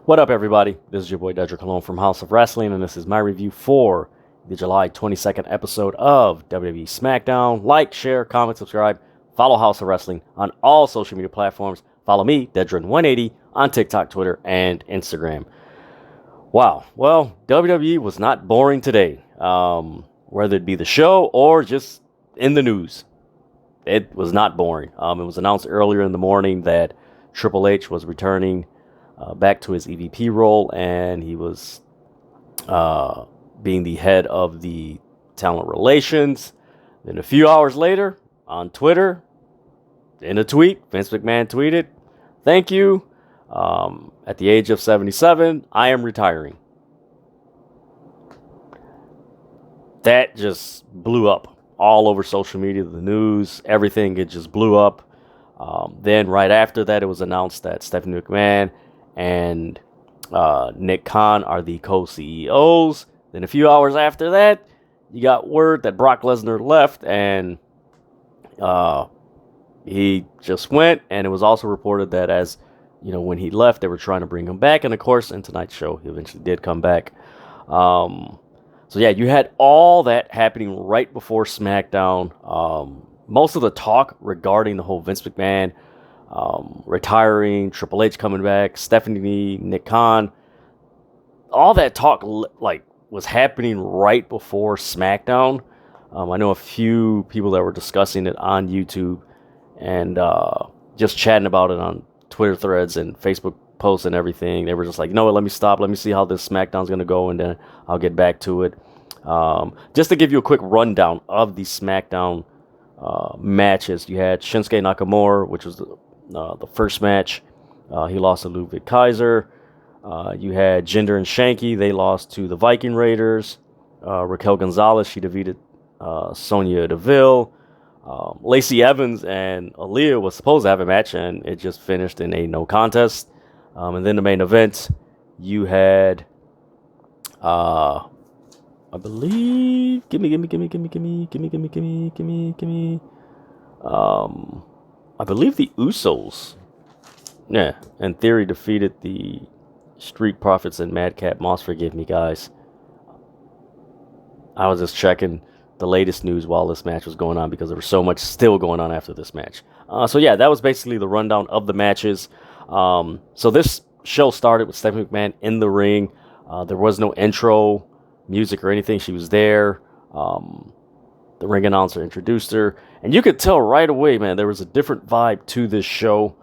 What up, everybody? This is your boy Dedrian Colon from House of Rasslin, and this is my review for the July 22nd episode of WWE Smackdown. Like, share, comment, subscribe, follow House of Rasslin on all social media platforms. Follow me, Dedrian180, on TikTok, Twitter, and Instagram. Wow. Well, WWE was not boring today, whether it be the show or just in the news. It was not boring. It was announced earlier in the morning that Triple H was returning back to his EVP role, and he was being the head of the talent relations. Then a few hours later, on Twitter, in a tweet, Vince McMahon tweeted, "Thank you. At the age of 77, I am retiring." That just blew up all over social media, the news, everything. It just blew up. Then right after that, it was announced that Stephanie McMahon and Nick Khan are the co-CEOs. Then a few hours after that, you got word that Brock Lesnar left, and he just went. And it was also reported that as you know, when he left, they were trying to bring him back. And of course, in tonight's show, he eventually did come back. So yeah, you had all that happening right before SmackDown. Most of the talk regarding the whole Vince McMahon retiring, Triple H coming back, Stephanie, Nick Khan, all that talk was happening right before SmackDown. I know a few people that were discussing it on YouTube and just chatting about it on Twitter threads and Facebook posts and everything. They were just like, you know what, let me stop. Let me see how this SmackDown's going to go, and then I'll get back to it. Just to give you a quick rundown of the SmackDown matches, you had Shinsuke Nakamura, which was the first match. He lost to Ludwig Kaiser. You had Jinder and Shanky. They lost to the Viking Raiders. Raquel Gonzalez, she defeated Sonia Deville. Lacey Evans and Aaliyah was supposed to have a match, and it just finished in a no contest. And then the main event, you had, I believe, I believe the Usos, yeah, in theory defeated the Street Profits and Madcap Moss. Forgive me, guys. I was just checking the latest news while this match was going on because there was so much still going on after this match. So yeah, that was basically the rundown of the matches. So this show started with Stephanie McMahon in the ring. There was no intro music or anything. She was there. The ring announcer introduced her, and you could tell right away, man, there was a different vibe to this show.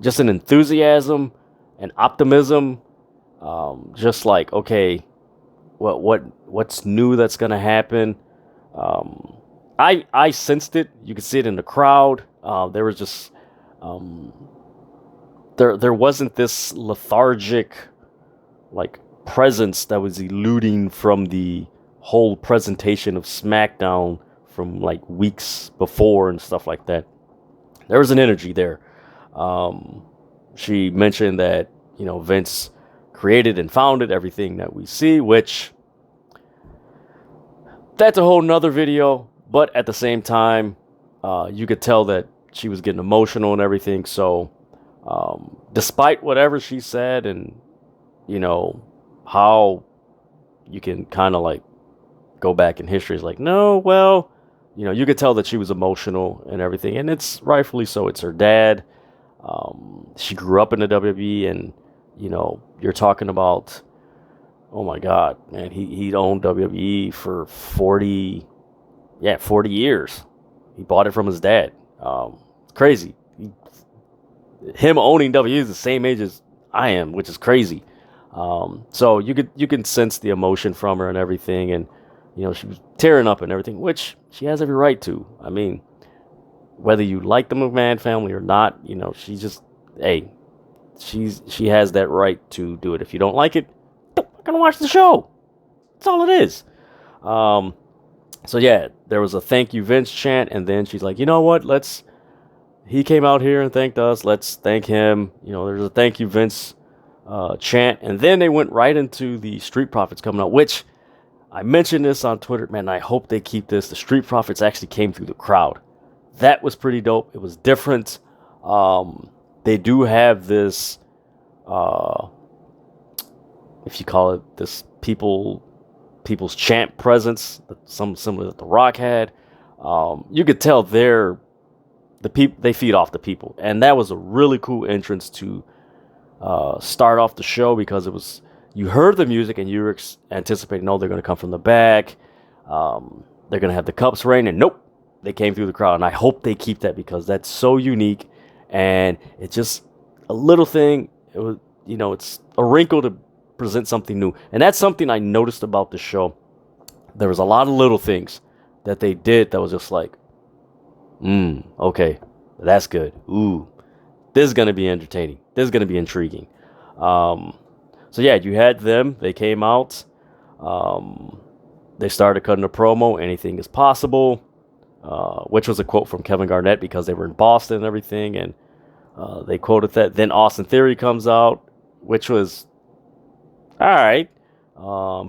Just an enthusiasm and optimism. Just like, okay, what's new that's gonna happen? I sensed it. You could see it in the crowd. There was just there wasn't this lethargic presence that was eluding from the whole presentation of SmackDown from weeks before and stuff like that. There was an energy there. She mentioned that Vince created and founded everything that we see, which that's a whole nother video. But at the same time, you could tell that she was getting emotional and everything. So despite whatever she said, and how you can kind of go back in history, is no, well, you could tell that she was emotional and everything, and it's rightfully so. It's her dad. She grew up in the WWE, and you're talking about, oh my God, man, he owned WWE for 40 years. He bought it from his dad. Crazy. Him owning WWE is the same age as I am, which is crazy. So you can sense the emotion from her and everything, and she was tearing up and everything, which she has every right to. I mean, whether you like the McMahon family or not, she just, hey, she has that right to do it. If you don't like it, don't fucking watch the show. That's all it is. So yeah, there was a thank you Vince chant, and then she's like, you know what? He came out here and thanked us. Let's thank him. There's a thank you Vince chant, and then they went right into the Street Profits coming out, which I mentioned this on Twitter, man. I hope they keep this. The Street Profits actually came through the crowd. That was pretty dope. It was different. They do have this if you call it this people's champ presence, some similar that The Rock had. You could tell the people, they feed off the people, and that was a really cool entrance to start off the show, because it was, you heard the music and you were anticipating, no, they're going to come from the back, they're going to have the cups rain, and nope, they came through the crowd. And I hope they keep that, because that's so unique, and it's just a little thing. It was, it's a wrinkle to present something new, and that's something I noticed about the show. There was a lot of little things that they did that was just like, okay, that's good. Ooh, this is going to be entertaining. This is going to be intriguing. So yeah, you had them. They came out. They started cutting a promo. Anything is possible, which was a quote from Kevin Garnett, because they were in Boston and everything, and they quoted that. Then Austin Theory comes out, which was all right.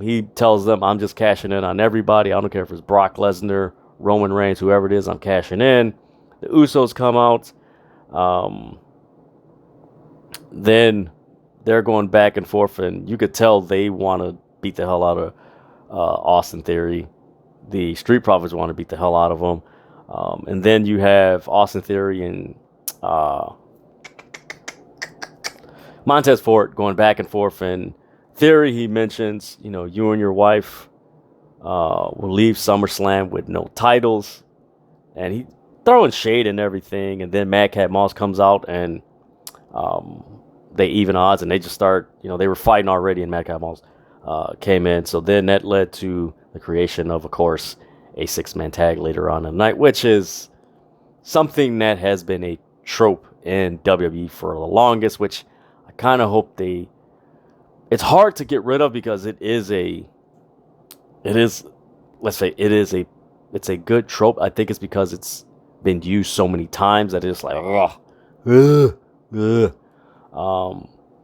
He tells them, I'm just cashing in on everybody. I don't care if it's Brock Lesnar, Roman Reigns, whoever it is, I'm cashing in. The Usos come out. Then they're going back and forth, and you could tell they want to beat the hell out of Austin Theory. The Street Profits want to beat the hell out of him. And then you have Austin Theory and Montez Ford going back and forth, and Theory, he mentions, you and your wife will leave SummerSlam with no titles, and he throwing shade and everything. And then Madcap Moss comes out, and they even odds, and they just start, they were fighting already, and Madcap Moss came in. So then that led to the creation of course, a 6-man tag later on in the night, which is something that has been a trope in WWE for the longest, which I kind of hope it's hard to get rid of, because it's a good trope. I think it's because it's been used so many times that it's like,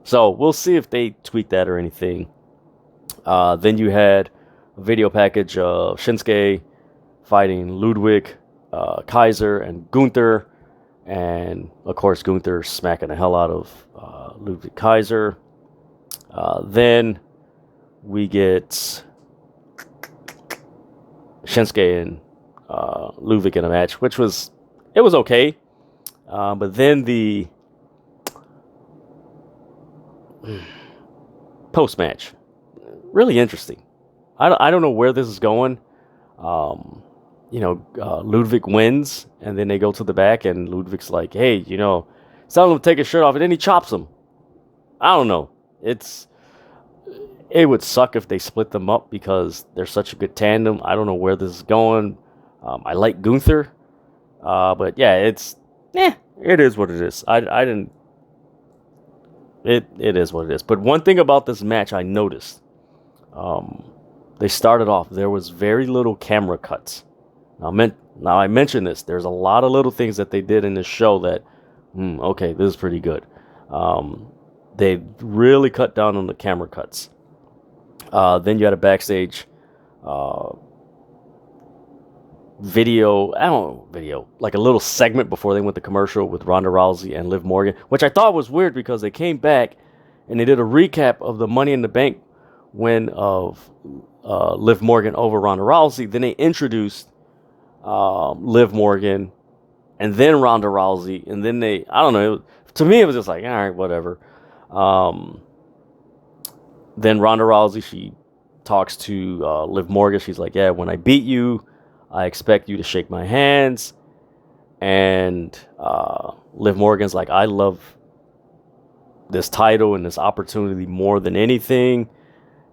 so we'll see if they tweak that or anything. Then you had a video package of Shinsuke fighting Ludwig, Kaiser, and Gunther, and of course Gunther smacking the hell out of Ludwig Kaiser. Then we get Shinsuke and Ludwig in a match, which was okay. But then the post-match, really interesting. I don't know where this is going. Ludwig wins, and then they go to the back, and Ludwig's like, hey, tell him to take his shirt off, and then he chops him. I don't know. It would suck if they split them up, because they're such a good tandem. I don't know where this is going. I like Gunther, but yeah, it is what it is. It is what it is. But one thing about this match I noticed, they started off, there was very little camera cuts. Now I mentioned this. There's a lot of little things that they did in this show that, okay, this is pretty good. They really cut down on the camera cuts. Then you had a backstage video, like a little segment before they went to commercial with Ronda Rousey and Liv Morgan, which I thought was weird, because they came back and they did a recap of the Money in the Bank win of Liv Morgan over Ronda Rousey. Then they introduced Liv Morgan and then Ronda Rousey, and then I don't know, to me it was just like, all right, whatever. Then Ronda Rousey, she talks to Liv Morgan. She's like, yeah, when I beat you, I expect you to shake my hands. And Liv Morgan's like, I love this title and this opportunity more than anything.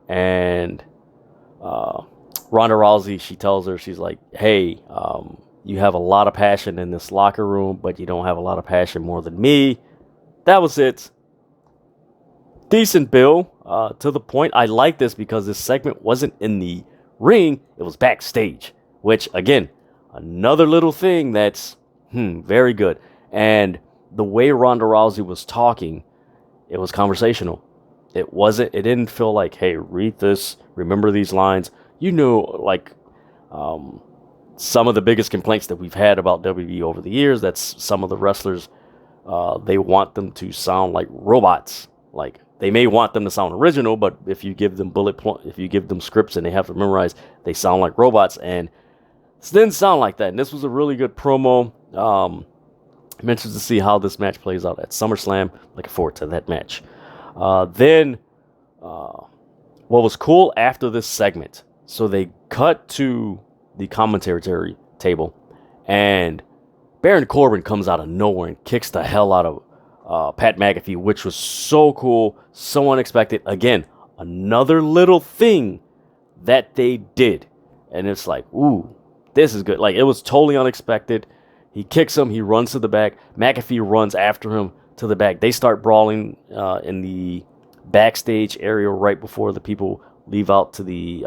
And Ronda Rousey, she tells her, she's like, hey, you have a lot of passion in this locker room, but you don't have a lot of passion more than me. That was it. Decent bill, to the point. I like this because this segment wasn't in the ring, it was backstage, which, again, another little thing that's very good. And the way Ronda Rousey was talking, it was conversational. It didn't feel like, hey, read this, remember these lines. Some of the biggest complaints that we've had about WWE over the years, that's some of the wrestlers, they want them to sound like robots. Like, they may want them to sound original, but if you give them if you give them scripts and they have to memorize, they sound like robots. And this didn't sound like that. And this was a really good promo. I'm interested to see how this match plays out at SummerSlam. Looking forward to that match. Then, what was cool after this segment, so they cut to the commentary table, and Baron Corbin comes out of nowhere and kicks the hell out of Pat McAfee, which was so cool, so unexpected. Again, another little thing that they did. And it's like, ooh, this is good. Like, it was totally unexpected. He kicks him. He runs to the back. McAfee runs after him to the back. They start brawling in the backstage area right before the people leave out to the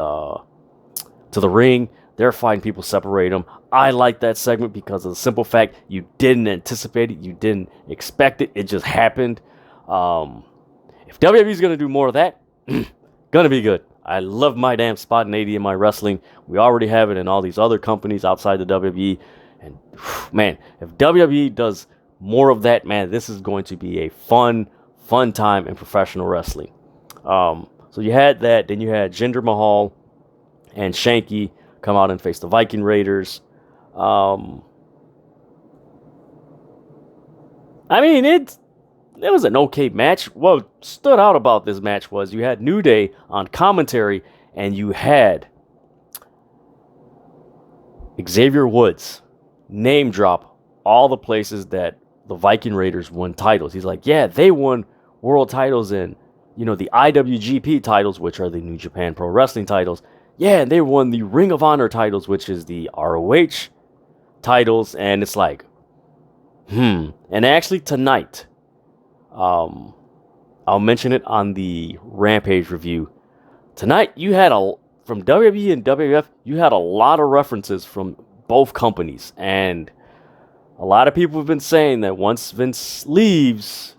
ring. They're fighting, people separate them. I like that segment because of the simple fact you didn't anticipate it. You didn't expect it. It just happened. If WWE's going to do more of that, going to be good. I love my damn spot in 80 in my wrestling. We already have it in all these other companies outside the WWE. And man, if WWE does more of that, man, this is going to be a fun time in professional wrestling. So you had that. Then you had Jinder Mahal and Shanky come out and face the Viking Raiders. I mean, it was an okay match. What stood out about this match was you had New Day on commentary, and you had Xavier Woods name drop all the places that the Viking Raiders won titles. He's like, yeah, they won world titles in, the IWGP titles, which are the New Japan Pro Wrestling titles. Yeah, and they won the Ring of Honor titles, which is the ROH titles. And it's like, And actually tonight, I'll mention it on the Rampage review. Tonight, you had from WWE and WWF, you had a lot of references from both companies. And a lot of people have been saying that once Vince leaves,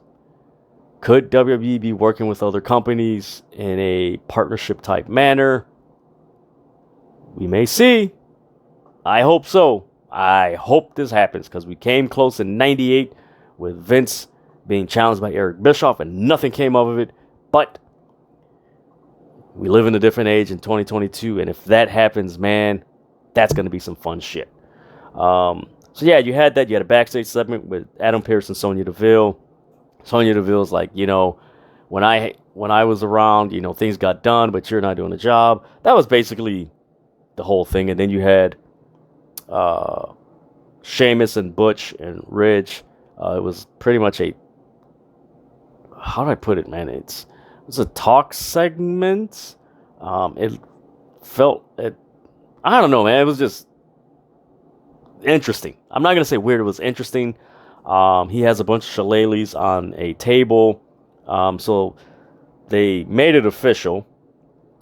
could WWE be working with other companies in a partnership type manner? We may see. I hope so. I hope this happens because we came close in 98 with Vince being challenged by Eric Bischoff and nothing came of it. But we live in a different age in 2022, and if that happens, man, that's going to be some fun shit. So yeah, you had that. You had a backstage segment with Adam Pearce and Sonya Deville. Sonya Deville's like, when I was around, things got done, but you're not doing the job. That was basically the whole thing. And then you had Sheamus and Butch and Ridge. It was pretty much how do I put it, man? It was a talk segment. I don't know, man. It was just interesting. I'm not going to say weird. It was interesting. He has a bunch of shillelaghs on a table. So they made it official.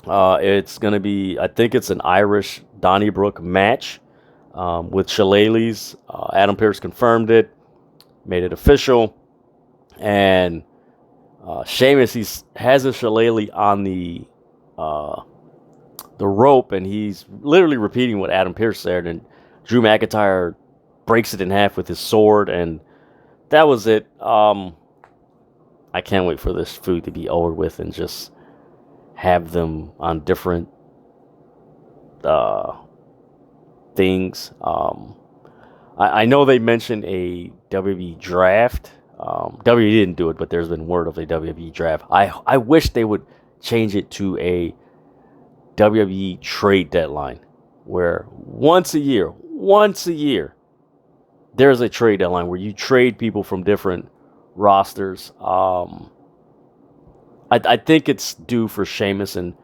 It's going to be, I think it's an Irish Donnybrook match with shillelaghs. Adam Pearce confirmed it, made it official. And Sheamus, he has a shillelagh on the rope, and he's literally repeating what Adam Pearce said. And Drew McIntyre breaks it in half with his sword, and that was it. I can't wait for this food to be over with and just have them on different things. I know they mentioned a WWE draft. WWE didn't do it, but there's been word of a WWE draft. I wish they would change it to a WWE trade deadline, where once a year, there's a trade deadline where you trade people from different rosters. I think it's due for Sheamus and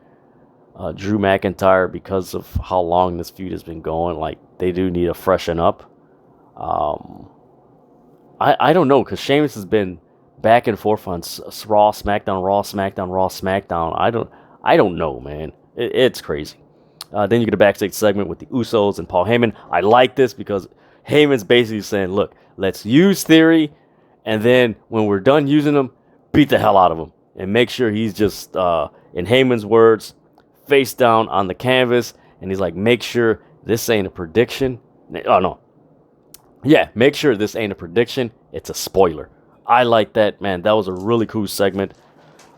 Drew McIntyre because of how long this feud has been going. Like, they do need to freshen up. I don't know, because Sheamus has been back and forth on Raw, SmackDown, Raw, SmackDown, Raw, SmackDown. I don't know, man. It's crazy. Then you get a backstage segment with the Usos and Paul Heyman. I like this because Heyman's basically saying, look, let's use Theory, and then when we're done using him, beat the hell out of him. And make sure he's just, in Heyman's words, face down on the canvas. And he's like, make sure this ain't a prediction. Oh, no. Yeah, make sure this ain't a prediction. It's a spoiler. I like that, man. That was a really cool segment.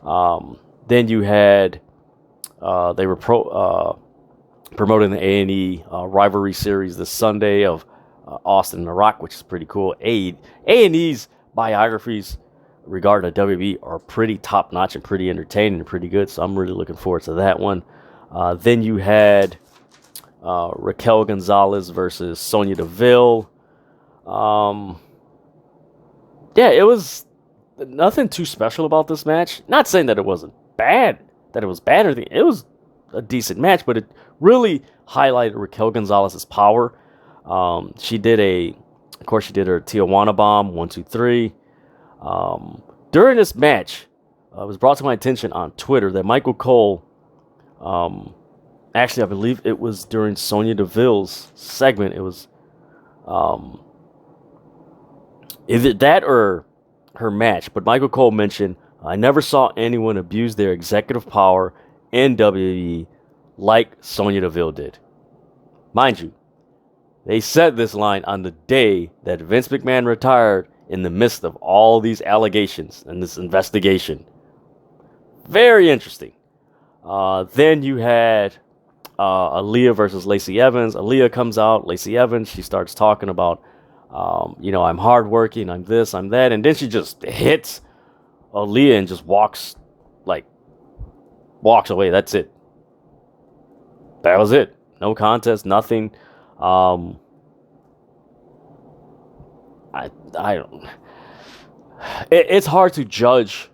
Then you had they were promoting the A&E rivalry series this Sunday of Austin and The Rock, which is pretty cool. A&E's biographies regarding the WWE are pretty top notch and pretty entertaining and pretty good. So I'm really looking forward to that one. Then you had Raquel Gonzalez versus Sonia Deville. Yeah, it was nothing too special about this match. Not saying that it wasn't bad, that it was bad or anything. It was a decent match, but it really highlighted Raquel Gonzalez's power. She did her Tijuana bomb, 1, 2, 3. During this match, it was brought to my attention on Twitter that Michael Cole, actually, I believe it was during Sonya Deville's segment. It was either that or her match. But Michael Cole mentioned, I never saw anyone abuse their executive power in WWE like Sonya Deville did. Mind you, they said this line on the day that Vince McMahon retired in the midst of all these allegations and this investigation. Very interesting. Then you had Aaliyah versus Lacey Evans. Aaliyah comes out. Lacey Evans, she starts talking about, I'm hardworking, I'm this, I'm that. And then she just hits Aaliyah and just walks away. That's it. That was it. No contest, nothing. I don't. It's hard to judge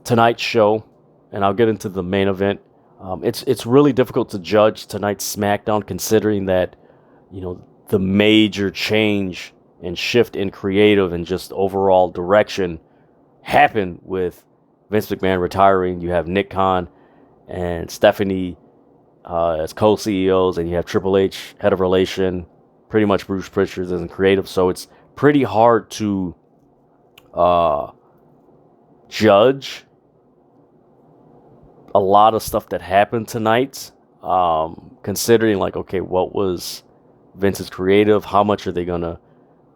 tonight's show, and I'll get into the main event. It's really difficult to judge tonight's SmackDown, considering that the major change and shift in creative and just overall direction happened with Vince McMahon retiring. You have Nick Khan and Stephanie as co-CEOs, and you have Triple H, head of relation, pretty much Bruce Prichard as in creative. So it's pretty hard to judge a lot of stuff that happened tonight, considering what was Vince's creative, how much are they going to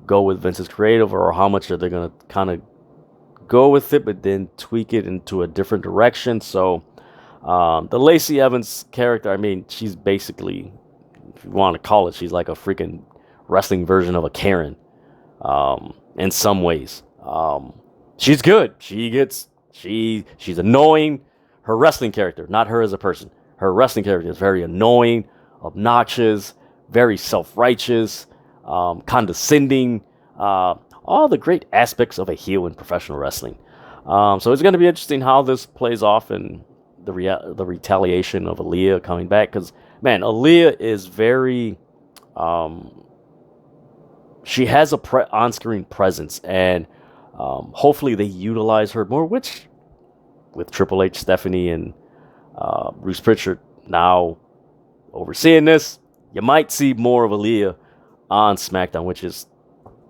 go with Vince's creative, or how much are they going to kind of go with it but then tweak it into a different direction. So the Lacey Evans character, I mean, she's basically, if you want to call it, she's like a freaking wrestling version of a Karen in some ways. She's good. She's annoying. Her wrestling character, not her as a person. Her wrestling character is very annoying, obnoxious, very self-righteous, condescending, all the great aspects of a heel in professional wrestling. So it's going to be interesting how this plays off in the retaliation of Aaliyah coming back. Because, man, Aaliyah is very... she has a on-screen presence, and hopefully they utilize her more, which with Triple H, Stephanie, and Bruce Prichard now overseeing this, you might see more of Aaliyah on SmackDown, which is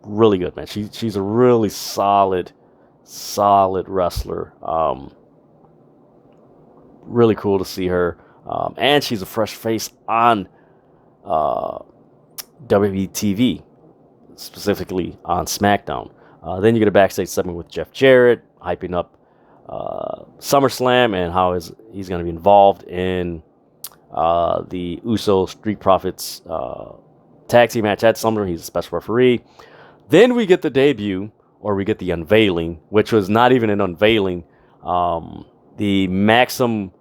really good, man. She's a really solid wrestler. Really cool to see her. And she's a fresh face on WWE TV, specifically on SmackDown. Then you get a backstage segment with Jeff Jarrett, hyping up SummerSlam and how he's going to be involved in the Uso Street Profits tag team match at SummerSlam. He's a special referee. Then we get the debut, or we get the unveiling, which was not even an unveiling. The Maxim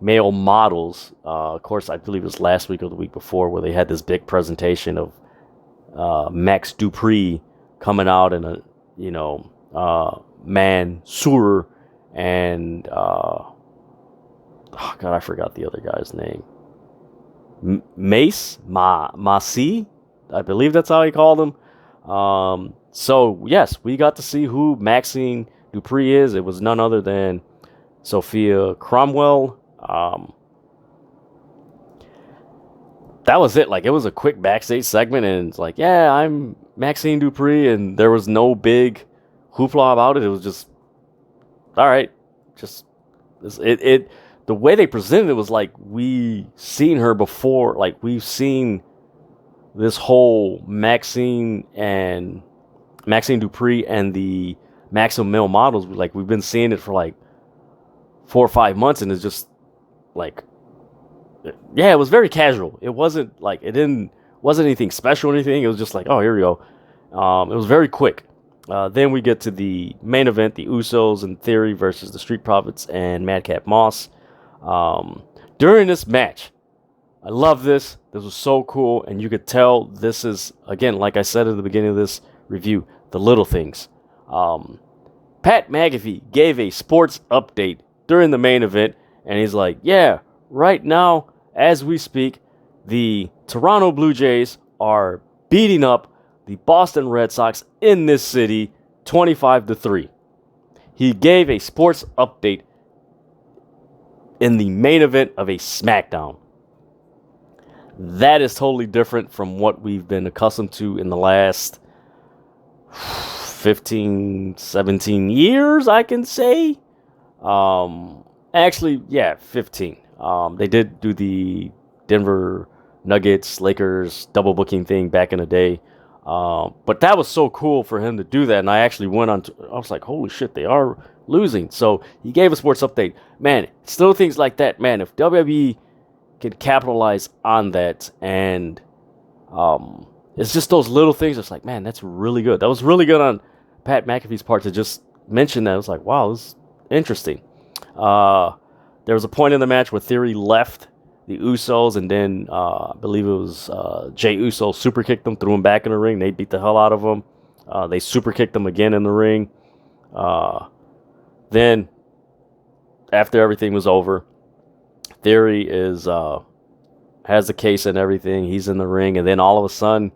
male models, of course, I believe it was last week or the week before, where they had this big presentation of Max Dupree coming out in a, Mansoor and God, I forgot the other guy's name. Masi, I believe that's how he called him. So yes, we got to see who Maxine Dupree is. It was none other than Sophia Cromwell. That was it. It was a quick backstage segment, and it's yeah, I'm Maxine Dupree, and there was no big hoopla about it. It was just, all right, just it. The way they presented it was we seen her before. We've seen this whole Maxine Dupree and the maximum male models. Like, we've been seeing it for like 4 or 5 months, and it's just like, yeah, it was very casual. It wasn't anything special or anything. It was just like, oh, here we go. It was very quick. Then we get to the main event, the Usos and Theory versus the Street Profits and Madcap Moss. During this match, I love this. This was so cool, and you could tell this is, again, like I said at the beginning of this review, the little things. Pat McAfee gave a sports update during the main event, and he's like, yeah, right now, as we speak, the Toronto Blue Jays are beating up the Boston Red Sox in this city 25-3. He gave a sports update in the main event of a SmackDown. That is totally different from what we've been accustomed to in the last 15, 17 years, I can say. Actually, yeah, 15. They did do the Denver Nuggets, Lakers double booking thing back in the day. But that was so cool for him to do that. And I actually went on I was like, holy shit, they are losing. So he gave a sports update. Man, still things like that, man. If WWE can capitalize on that, and it's just those little things. It's like, man, that's really good. That was really good on Pat McAfee's part to just mention that. It was like, wow, this is interesting. There was a point in the match where Theory left the Usos, and then I believe it was Jey Uso super kicked them, threw him back in the ring. They beat the hell out of him. They super kicked them again in the ring. Then, after everything was over, Theory has the case and everything. He's in the ring, and then all of a sudden,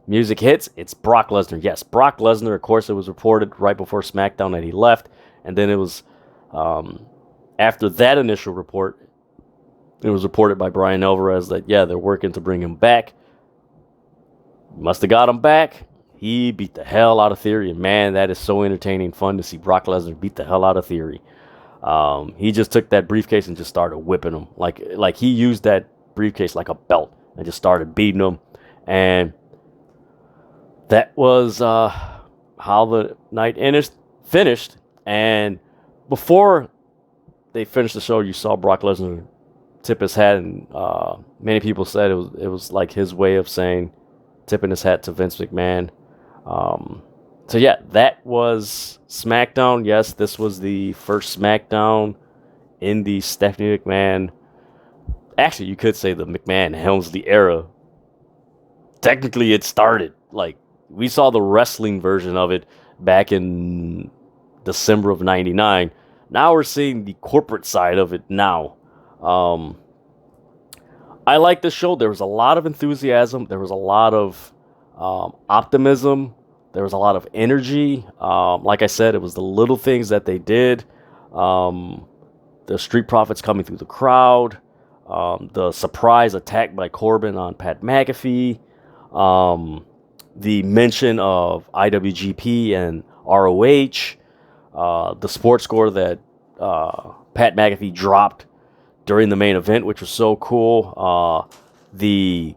music hits. It's Brock Lesnar. Yes, Brock Lesnar. Of course, it was reported right before SmackDown that he left, and then it was after that initial report. It was reported by Brian Alvarez that, yeah, they're working to bring him back. Must have got him back. He beat the hell out of Theory, and man, that is so entertaining, fun to see Brock Lesnar beat the hell out of Theory. He just took that briefcase and just started whipping him. Like he used that briefcase like a belt and just started beating him. And that was how the night finished. And before they finished the show, you saw Brock Lesnar tip his hat, and many people said it was like his way of saying tipping his hat to Vince McMahon. So yeah, that was SmackDown. Yes, this was the first SmackDown in the Stephanie McMahon. Actually, you could say the McMahon Helmsley era. Technically, it started. Like, we saw the wrestling version of it back in December of '99. Now we're seeing the corporate side of it now. I like the show. There was a lot of enthusiasm. There was a lot of optimism. There was a lot of energy. Like I said, it was the little things that they did. The Street Profits coming through the crowd. The surprise attack by Corbin on Pat McAfee. The mention of IWGP and ROH. The sports score that Pat McAfee dropped during the main event, which was so cool. They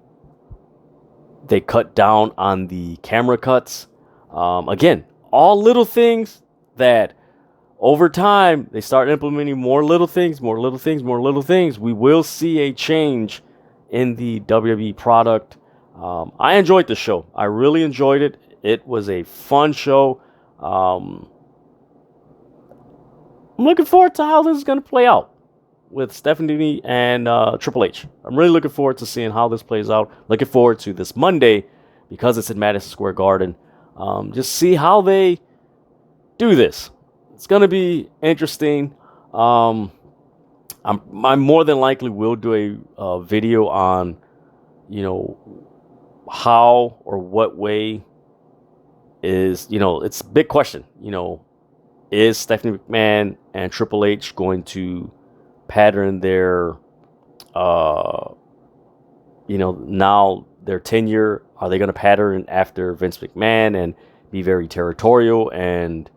cut down on the camera cuts. Again, all little things that over time they start implementing more little things. We will see a change in the WWE product. I enjoyed the show. I really enjoyed it. It was a fun show. I'm looking forward to how this is going to play out with Stephanie and Triple H. I'm really looking forward to seeing how this plays out. Looking forward to this Monday, because it's in Madison Square Garden. Just see how they do this. It's going to be interesting. I more than likely will do a video on, how or what way is, it's a big question. Is Stephanie McMahon and Triple H going to pattern their, now their tenure? Are they going to pattern after Vince McMahon and be very territorial and,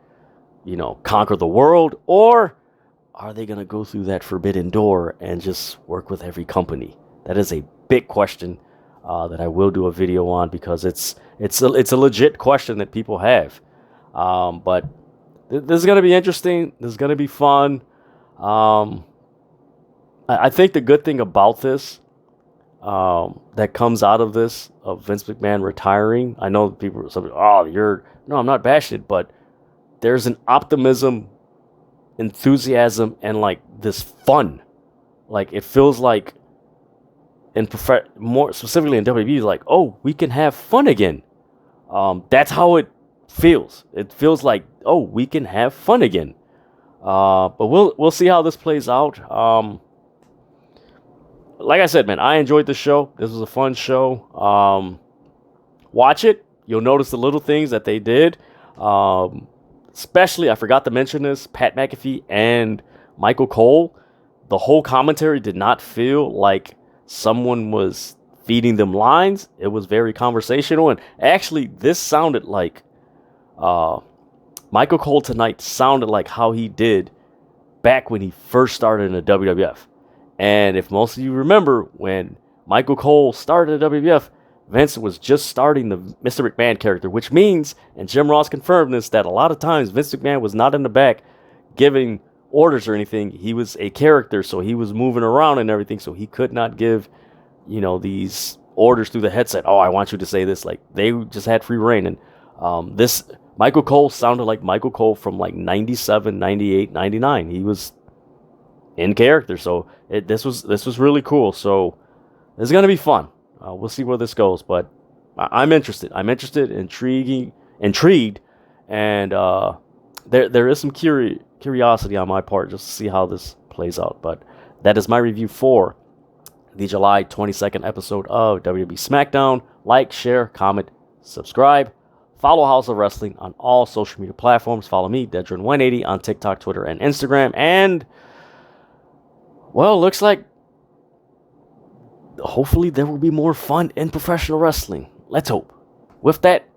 conquer the world? Or are they going to go through that forbidden door and just work with every company? That is a big question that I will do a video on, because it's a legit question that people have. But This is going to be interesting. This is going to be fun. I think the good thing about this that comes out of this, of Vince McMahon retiring, I know people are saying, no, I'm not bashing it, but there's an optimism, enthusiasm, and like this fun. Like it feels like, more specifically in WWE, like, oh, we can have fun again. That's how it feels. It feels like, oh, we can have fun again. But we'll see how this plays out. Like I said, man, I enjoyed the show. This was a fun show. Watch it. You'll notice the little things that they did. Especially, I forgot to mention this, Pat McAfee and Michael Cole. The whole commentary did not feel like someone was feeding them lines. It was very conversational. And actually, this sounded like Michael Cole tonight sounded like how he did back when he first started in the WWF. And if most of you remember, when Michael Cole started at WWF, Vince was just starting the Mr. McMahon character, which means, and Jim Ross confirmed this, that a lot of times Vince McMahon was not in the back giving orders or anything. He was a character, so he was moving around and everything, so he could not give, these orders through the headset. Oh, I want you to say this. Like, they just had free reign. And this Michael Cole sounded like Michael Cole from like 97, 98, 99. He was in character, so this was really cool. So it's gonna be fun. We'll see where this goes, but I'm interested. I'm interested, intrigued, and there is some curiosity on my part just to see how this plays out. But that is my review for the July 22nd episode of WWE Smackdown. Like, share, comment, subscribe. Follow House of Wrestling on all social media platforms. Follow me, Dedrian180, on TikTok, Twitter, and Instagram. And well, looks like hopefully there will be more fun in professional wrestling. Let's hope. With that,